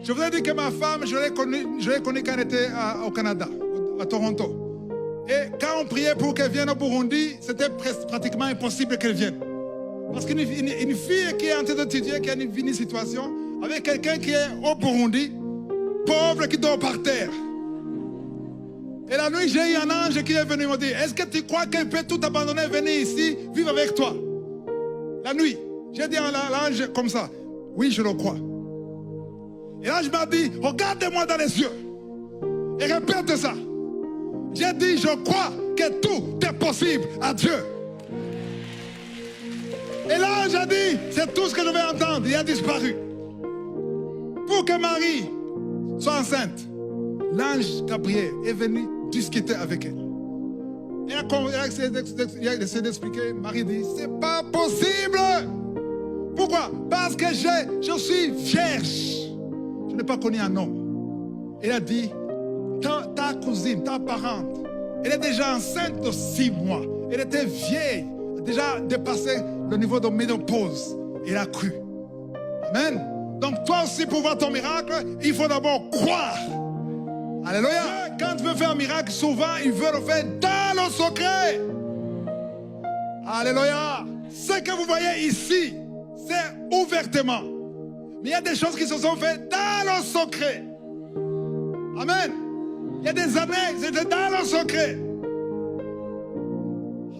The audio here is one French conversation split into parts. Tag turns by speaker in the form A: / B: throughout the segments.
A: Je vous ai dit que ma femme, je l'ai connue quand elle était au Canada, à Toronto. Et quand on priait pour qu'elle vienne au Burundi, c'était pratiquement impossible qu'elle vienne. Parce qu'une fille qui est en train d'étudier, qui a une situation, avec quelqu'un qui est au Burundi, pauvre, qui dort par terre. Et la nuit, j'ai eu un ange qui est venu me dire, est-ce que tu crois qu'elle peut tout abandonner, venir ici, vivre avec toi? La nuit, j'ai dit à l'ange comme ça, oui, je le crois. Et l'ange m'a dit, regarde-moi dans les yeux et répète ça. J'ai dit, je crois que tout est possible à Dieu. Et l'ange a dit, c'est tout ce que je vais entendre. Il a disparu. Pour que Marie soit enceinte, l'ange Gabriel est venu discuter avec elle. Et il a essayé d'expliquer. Marie dit, c'est pas possible. Pourquoi? Parce que je suis vierge. Je n'ai pas connu un homme. Il a dit, ta cousine, ta parente, elle est déjà enceinte de 6 mois. Elle était vieille, déjà dépassé le niveau de ménopause. Il a cru. Amen. Donc toi aussi, pour voir ton miracle, il faut d'abord croire. Alléluia. Quand tu veux faire un miracle, souvent, il veut le faire dans le secret. Alléluia. Ce que vous voyez ici, c'est ouvertement. Mais il y a des choses qui se sont faites dans le secret. Amen. Il y a des années, c'était dans le secret.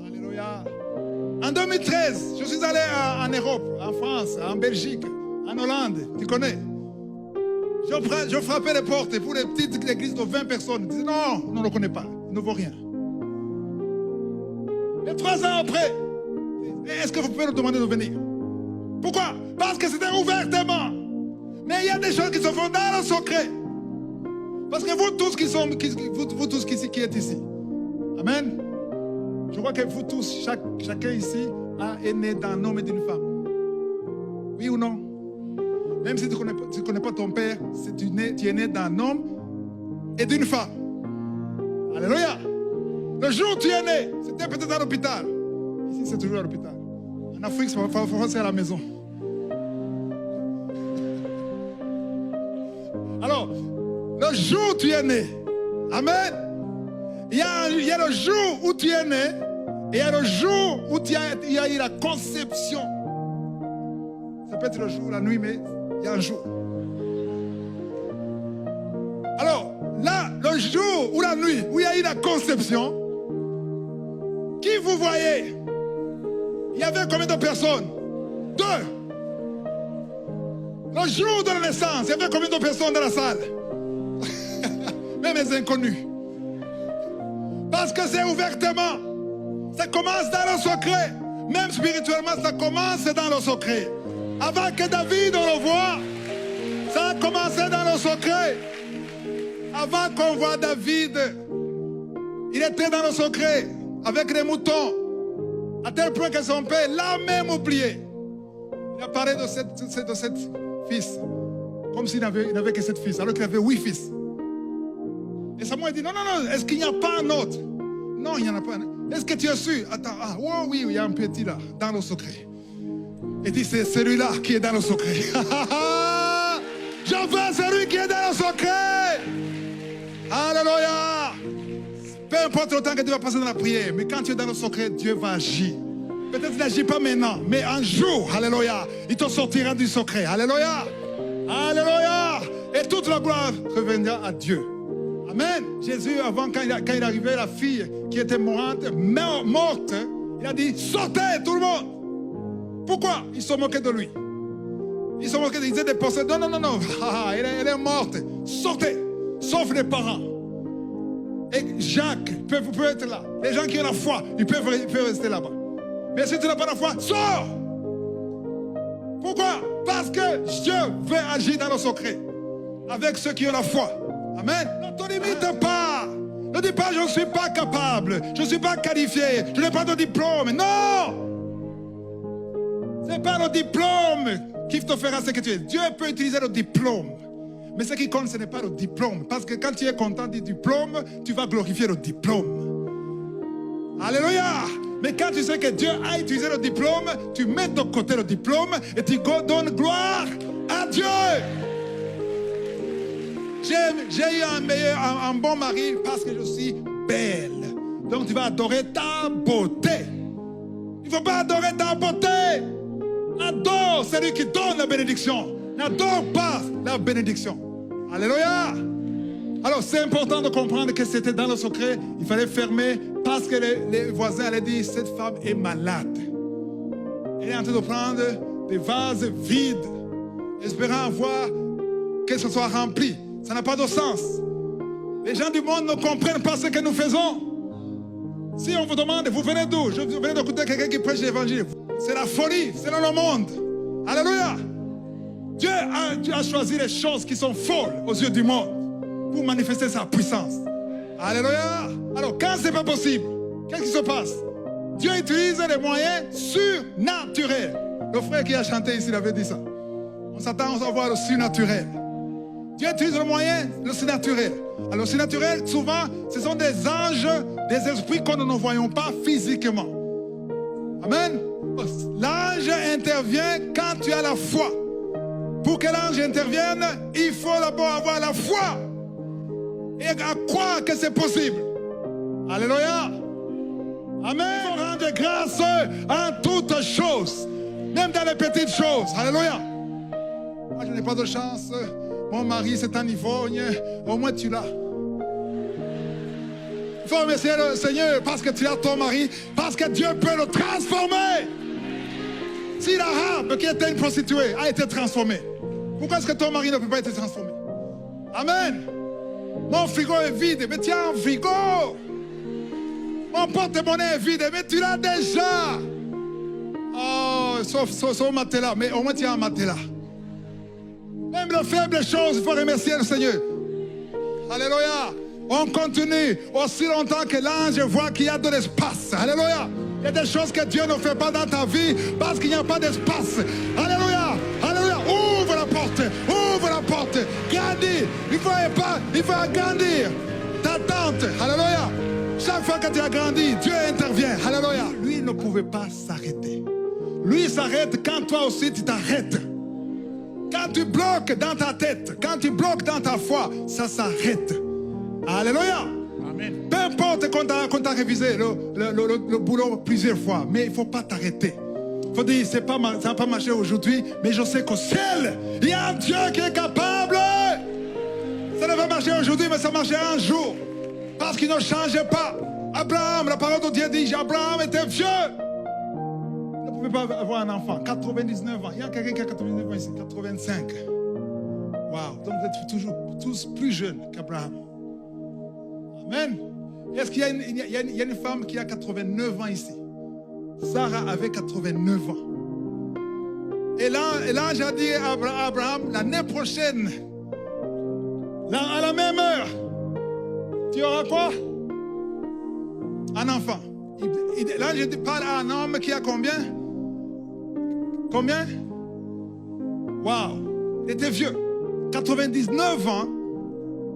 A: Alléluia. En 2013, je suis allé en Europe, en France, en Belgique, en Hollande. Tu connais? Je frappais les portes pour les petites églises de 20 personnes. Ils disaient non, on ne le connaît pas. Il ne vaut rien. Et 3 ans après, est-ce que vous pouvez nous demander de venir? Pourquoi? Parce que c'était ouvertement. Mais il y a des choses qui se font dans le secret. Parce que vous tous qui êtes ici. Amen. Je crois que vous tous, chacun ici, est né d'un homme et d'une femme. Oui ou non? Même si tu ne connais pas ton père, tu es né d'un homme et d'une femme. Alléluia. Le jour où tu es né, c'était peut-être à l'hôpital. Ici, c'est toujours à l'hôpital. En Afrique, c'est à la maison. Alors, le jour où tu es né, amen, il y a le jour où tu es né, et il y a le jour où il y a eu la conception. Ça peut être le jour, la nuit, mais il y a un jour. Alors, là, le jour ou la nuit où il y a eu la conception, qui vous voyez? Il y avait combien de personnes? 2. Le jour de la naissance, il y avait combien de personnes dans la salle? Même les inconnus. Parce que c'est ouvertement. Ça commence dans le secret. Même spirituellement, ça commence dans le secret. Avant que David le voie, ça a commencé dans le secret. Avant qu'on voit David, il était dans le secret avec les moutons. À tel point que son père l'a même oublié. Il a parlé de cette fils. Comme s'il n'avait que 7 fils, alors qu'il avait 8 fils. Et Samuel dit, non, est-ce qu'il n'y a pas un autre? Non, il n'y en a pas un. Est-ce que tu es sûr? Attends, oh, oui, il y a un petit là, dans le secret. Il dit, c'est celui-là qui est dans le secret. Je veux celui qui est dans le secret. Alléluia. Peu importe le temps que tu vas passer dans la prière, mais quand tu es dans le secret, Dieu va agir. Peut-être qu'il n'agit pas maintenant, mais un jour, alléluia, il te sortira du secret. Alléluia. Alléluia. Et toute la gloire reviendra à Dieu. Amen. Jésus, avant, quand il arrivait, la fille qui était morte, il a dit, sortez tout le monde. Pourquoi? Ils se moquaient de lui. Ils se moquaient, ils disaient des pensées. Non, elle est morte. Sortez, sauf les parents. Et Jacques peut être là. Les gens qui ont la foi, ils peuvent rester là-bas. Mais si tu n'as pas la foi, sors. Pourquoi? Parce que Dieu veut agir dans le secret. Avec ceux qui ont la foi. Amen. Ne te limite pas. Ne dis pas, je ne suis pas capable. Je ne suis pas qualifié. Je n'ai pas de diplôme. Non. Ce n'est pas le diplôme qui te fera ce que tu es. Dieu peut utiliser le diplôme. Mais ce qui compte, ce n'est pas le diplôme. Parce que quand tu es content du diplôme, tu vas glorifier le diplôme. Alléluia. Mais quand tu sais que Dieu a utilisé le diplôme, tu mets de côté le diplôme et tu donnes gloire à Dieu. J'ai eu un bon mari parce que je suis belle. Donc tu vas adorer ta beauté. Il ne faut pas adorer ta beauté. Adore celui qui donne la bénédiction. N'adore pas la bénédiction. Alléluia. Alors c'est important de comprendre que c'était dans le secret. Il fallait fermer parce que les voisins allaient dire cette femme est malade. Elle est en train de prendre des vases vides, espérant voir que ce soit rempli. Ça n'a pas de sens. Les gens du monde ne comprennent pas ce que nous faisons. Si on vous demande, vous venez d'où? Je viens d'écouter quelqu'un qui prêche l'évangile. C'est la folie, c'est dans le monde. Alléluia. Dieu a choisi les choses qui sont folles aux yeux du monde pour manifester sa puissance. Alléluia. Alors, quand ce n'est pas possible, qu'est-ce qui se passe? Dieu utilise les moyens surnaturels. Le frère qui a chanté ici, il avait dit ça. On s'attend à voir le surnaturel. Dieu utilise le moyen, le surnaturel. Alors, le surnaturel, souvent, ce sont des anges, des esprits que nous ne voyons pas physiquement. Amen. L'ange intervient quand tu as la foi. Pour que l'ange intervienne, il faut d'abord avoir la foi. Et à croire que c'est possible. Alléluia. Amen. Il faut rendre grâce en toutes choses. Même dans les petites choses. Alléluia. Moi, je n'ai pas de chance. Mon mari, c'est un ivogne. Au moins, tu l'as. Il faut remercier le Seigneur parce que tu as ton mari. Parce que Dieu peut le transformer. Si l'arabe qui était une prostituée a été transformée, pourquoi est-ce que ton mari ne peut pas être transformé? Amen. Mon frigo est vide, mais tu as un frigo. Mon porte-monnaie est vide, mais tu l'as déjà. Oh, sauf matelas, mais au moins tu as un matelas. Même les faibles choses, il faut remercier le Seigneur. Alléluia. On continue aussi longtemps que l'ange voit qu'il y a de l'espace. Alléluia. Il y a des choses que Dieu ne fait pas dans ta vie parce qu'il n'y a pas d'espace. Alléluia. Alléluia. Ouvre la porte. Ouvre la porte. Grandis. Il faut agrandir ta tente. Alléluia. Chaque fois que tu as grandi, Dieu intervient. Alléluia. Lui ne pouvait pas s'arrêter. Lui s'arrête quand toi aussi tu t'arrêtes. Quand tu bloques dans ta tête, quand tu bloques dans ta foi, ça s'arrête. Alléluia. Amen. Peu importe qu'on t'a révisé le boulot plusieurs fois, mais il ne faut pas t'arrêter. Il faut dire, ça n'a pas marché aujourd'hui, mais je sais qu'au ciel, il y a un Dieu qui est capable. Ça ne va marcher aujourd'hui, mais ça marchera un jour. Parce qu'il ne changeait pas. Abraham, la parole de Dieu dit, Abraham était vieux. Il ne pouvait pas avoir un enfant. 99 ans. Il y a quelqu'un qui a 99 ans ici. 85. Waouh. Donc vous êtes toujours tous plus jeunes qu'Abraham. Amen. Est-ce qu'il y a une femme qui a 89 ans ici? Sarah avait 89 ans. Et l'ange a dit à Abraham, l'année prochaine, à la même heure, tu auras quoi? Un enfant. L'ange parle à un homme qui a combien? Combien? Waouh. Il était vieux. 99 ans.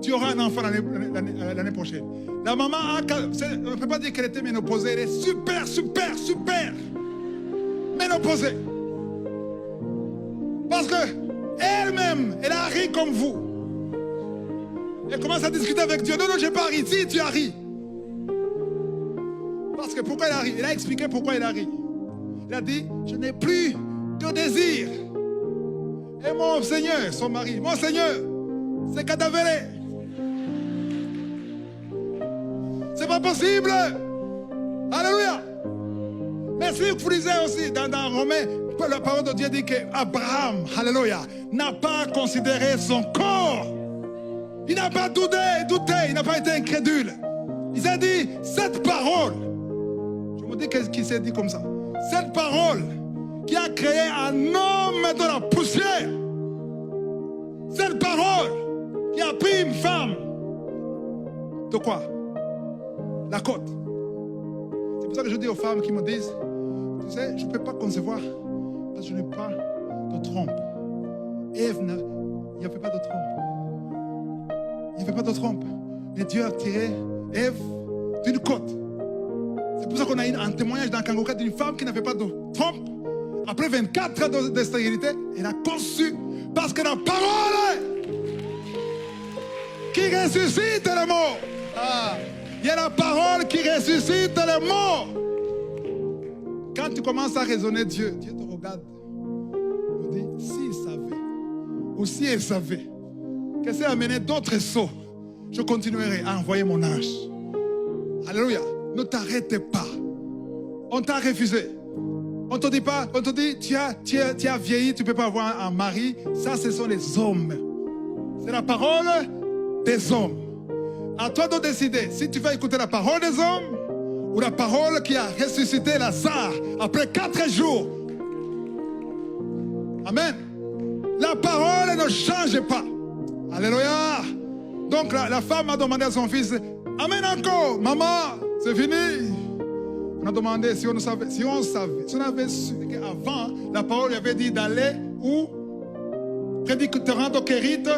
A: Tu auras un enfant l'année prochaine. La maman, on ne peut pas dire qu'elle était ménopausée. Elle est super ménopausée. Parce que elle-même, elle a ri comme vous. Elle commence à discuter avec Dieu. Non, je n'ai pas ri. Si, tu as ri. Parce que pourquoi elle a ri? Elle a expliqué pourquoi elle a ri. Elle a dit, je n'ai plus de désir. Et mon Seigneur, son mari, mon Seigneur, c'est cadavéré. C'est pas possible. Alléluia. Mais si vous lisez aussi dans Romains, la parole de Dieu dit qu'Abraham, alléluia, n'a pas considéré son corps. Il n'a pas douté, il n'a pas été incrédule. Il s'est dit, cette parole, je me dis qu'est-ce qu'il s'est dit comme ça. Cette parole qui a créé un homme de la poussière. Cette parole qui a pris une femme. De quoi? La côte. C'est pour ça que je dis aux femmes qui me disent, tu sais, je ne peux pas concevoir parce que je n'ai pas de trompe. Ève, il n'y avait pas de trompe. Il n'y avait pas de trompe. Mais Dieu a tiré Ève d'une côte. C'est pour ça qu'on a un témoignage dans Kangoka d'une femme qui n'avait pas de trompe. Après 24 ans de stérilité, elle a conçu parce que la parole qui ressuscite les morts. Ah, il y a la parole qui ressuscite les morts. Quand tu commences à raisonner Dieu, Dieu te regarde. Il me dit, s'il savait, ou si elle savait, que c'est amené d'autres sauts, je continuerai à envoyer mon ange. Alléluia. Ne t'arrête pas. On t'a refusé. On te dit pas, on te dit, tu as vieilli, tu ne peux pas avoir un mari. Ça, ce sont les hommes. C'est la parole des hommes. À toi de décider si tu vas écouter la parole des hommes ou la parole qui a ressuscité Lazare après 4 jours. Amen. La parole ne change pas. Alléluia. Donc la femme a demandé à son fils, Amen encore, maman, c'est fini. On a demandé si on savait, si on avait su qu'avant, la parole lui avait dit d'aller où? Prédit que te rendre au Kérite.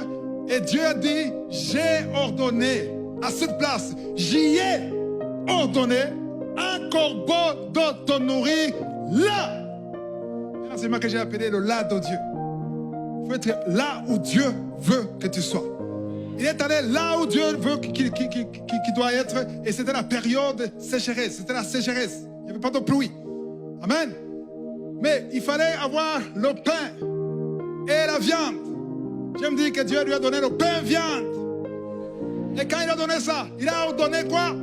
A: Et Dieu a dit, j'ai ordonné à cette place, j'y ai ordonné un corbeau de te nourrir là. C'est moi que j'ai appelé le là de Dieu. Il faut être là où Dieu veut que tu sois. Il est allé là où Dieu veut qu'il doit être. Et c'était la période sécheresse. C'était la sécheresse. Il n'y avait pas de pluie. Amen. Mais il fallait avoir le pain et la viande. J'aime dire que Dieu lui a donné le pain viande. Et quand il a donné ça, il a ordonné quoi?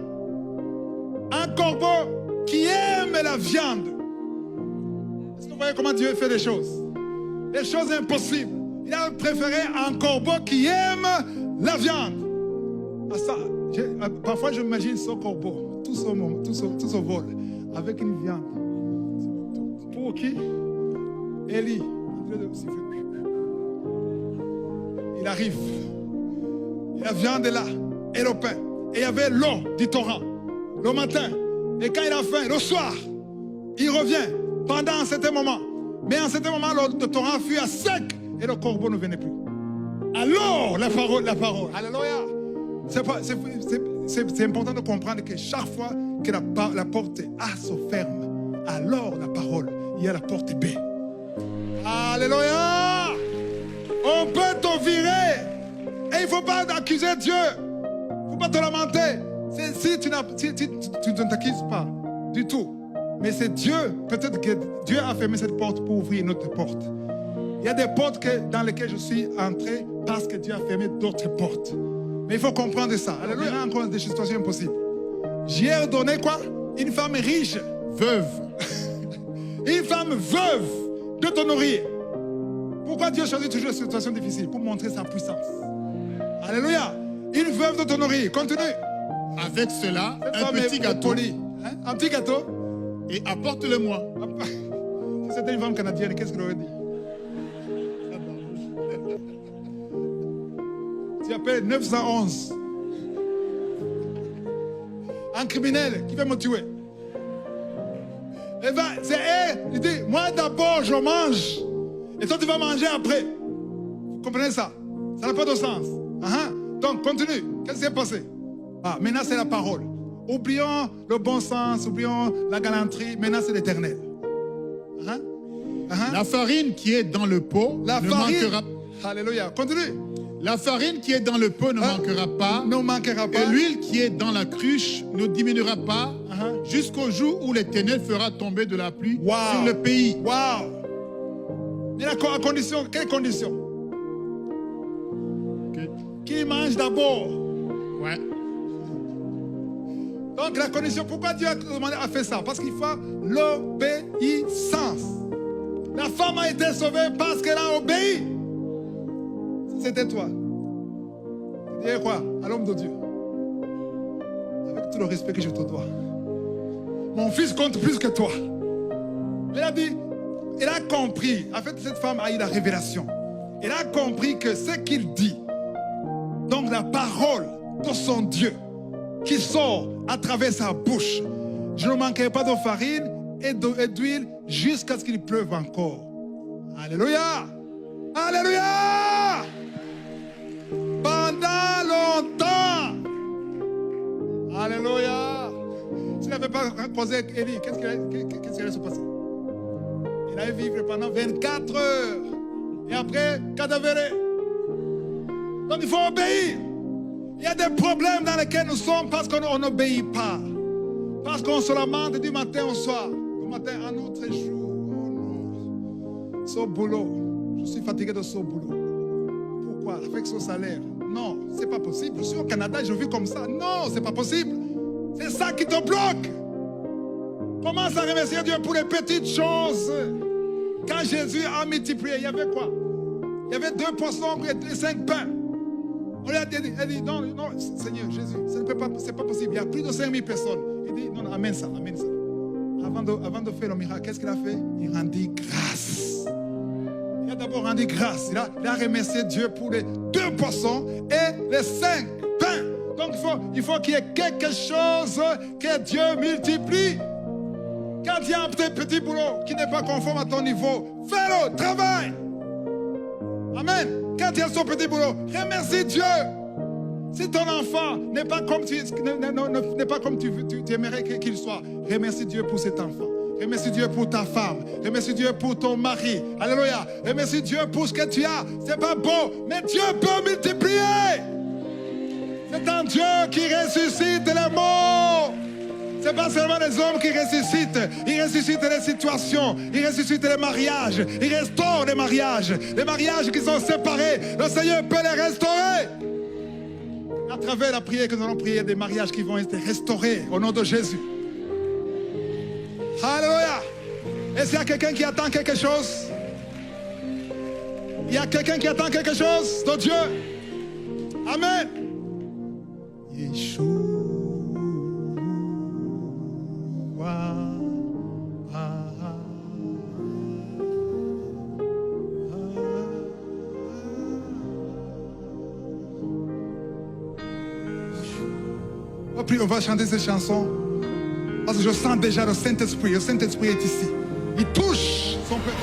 A: Un corbeau qui aime la viande. Est-ce que vous voyez comment Dieu fait les choses? Les choses impossibles. Il a préféré un corbeau qui aime la viande. Parfois, je m'imagine ce corbeau, tout ce vol, avec une viande. Pour qui? Élie. Il arrive. Et la viande est là. Et le pain. Et il y avait l'eau du torrent. Le matin. Et quand il a faim, le soir, il revient pendant un certain moment. Mais en certain moment, le torrent fut à sec. Et le corbeau ne venait plus. Alors, la parole. Alléluia. C'est important de comprendre que chaque fois que la porte A se ferme, alors la parole, il y a la porte B. Alléluia. On peut te virer. Et il ne faut pas accuser Dieu. Il ne faut pas te lamenter. Si tu ne t'accuses pas du tout. Mais c'est Dieu. Peut-être que Dieu a fermé cette porte pour ouvrir une autre porte. Il y a des portes dans lesquelles je suis entré parce que Dieu a fermé d'autres portes. Mais il faut comprendre ça. Alors, il y a encore des situations impossibles. J'ai ordonné quoi? Une femme riche, veuve. Une femme veuve de te nourrir. Pourquoi Dieu choisit toujours les situations difficiles? Pour montrer sa puissance. Alléluia. Une veuve de te nourrir. Continue.
B: Avec cela, un petit gâteau.
A: Hein? Un petit gâteau.
B: Et apporte-le-moi.
A: Si c'était une femme canadienne, qu'est-ce qu'elle aurait dit? Tu appelles 911. Un criminel qui veut me tuer. Et ben, c'est elle. Il dit, moi d'abord je mange. Et toi tu vas manger après. Vous comprenez ça? Ça n'a pas de sens. Donc continue. Qu'est-ce qui s'est passé? Maintenant c'est la parole. Oublions le bon sens, oublions la galanterie. Maintenant c'est l'éternel.
B: La farine qui est dans le pot manquera.
A: Alléluia. Continue.
B: La farine qui est dans le pot ne manquera pas.
A: Ne manquera pas.
B: Et l'huile qui est dans la cruche ne diminuera pas jusqu'au jour où l'Éternel fera tomber de la pluie sur le pays.
A: Waouh! Mais à condition, quelle condition? Qui mange d'abord.
B: Ouais.
A: Donc la condition, pourquoi Dieu a fait ça? Parce qu'il faut l'obéissance. La femme a été sauvée parce qu'elle a obéi. C'était toi. Tu dirais quoi à l'homme de Dieu? Avec tout le respect que je te dois. Mon fils compte plus que toi. Elle a dit, elle a compris. En fait, cette femme a eu la révélation. Elle a compris que ce qu'il dit, donc la parole de son Dieu, qui sort à travers sa bouche, je ne manquerai pas de farine et d'huile jusqu'à ce qu'il pleuve encore. Alléluia! Alléluia! Pendant longtemps. Alléluia. S'il n'avait pas posé Élie, qu'est-ce qui allait se passer? Il allait vivre pendant 24 heures. Et après, cadavéré. Donc il faut obéir. Il y a des problèmes dans lesquels nous sommes parce qu'on n'obéit pas. Parce qu'on se lamente du matin au soir. Le matin, un autre jour. Oh non. Ce boulot. Je suis fatigué de ce boulot. Pourquoi? Avec son salaire. Non, c'est pas possible. Je suis au Canada et je vis comme ça. Non, c'est pas possible. C'est ça qui te bloque. Commence à remercier Dieu pour les petites choses. Quand Jésus a multiplié, il y avait quoi? Il y avait 2 poissons et 5 pains. On lui a dit, elle dit non, non, Seigneur Jésus, c'est pas possible. Il y a plus de 5000 personnes. Il dit, non, non, amène ça, amène ça. Avant de faire le miracle, qu'est-ce qu'il a fait? Il rendit grâce. Il a d'abord rendu grâce. Il a remercié Dieu pour les 2 poissons et les 5 pains. Donc il faut qu'il y ait quelque chose que Dieu multiplie. Quand il y a un petit boulot qui n'est pas conforme à ton niveau, fais-le, travaille. Amen. Quand il y a son petit boulot, remercie Dieu. Si ton enfant n'est pas comme tu aimerais qu'il soit, remercie Dieu pour cet enfant. Remercie Dieu pour ta femme. Remercie Dieu pour ton mari. Alléluia. Remercie Dieu pour ce que tu as. C'est pas beau, mais Dieu peut multiplier. C'est un Dieu qui ressuscite les morts. Ce n'est pas seulement les hommes qui ressuscitent. Il ressuscite les situations. Il ressuscite les mariages. Il restaure les mariages. Les mariages qui sont séparés. Le Seigneur peut les restaurer. À travers la prière que nous allons prier, des mariages qui vont être restaurés au nom de Jésus. Alléluia. Est-ce qu'il y a quelqu'un qui attend quelque chose? Il y a quelqu'un qui attend quelque chose de Dieu? Amen. Yeshua. On va chanter cette chanson parce que je sens déjà le Saint-Esprit. Le Saint-Esprit est ici. Il touche son peuple.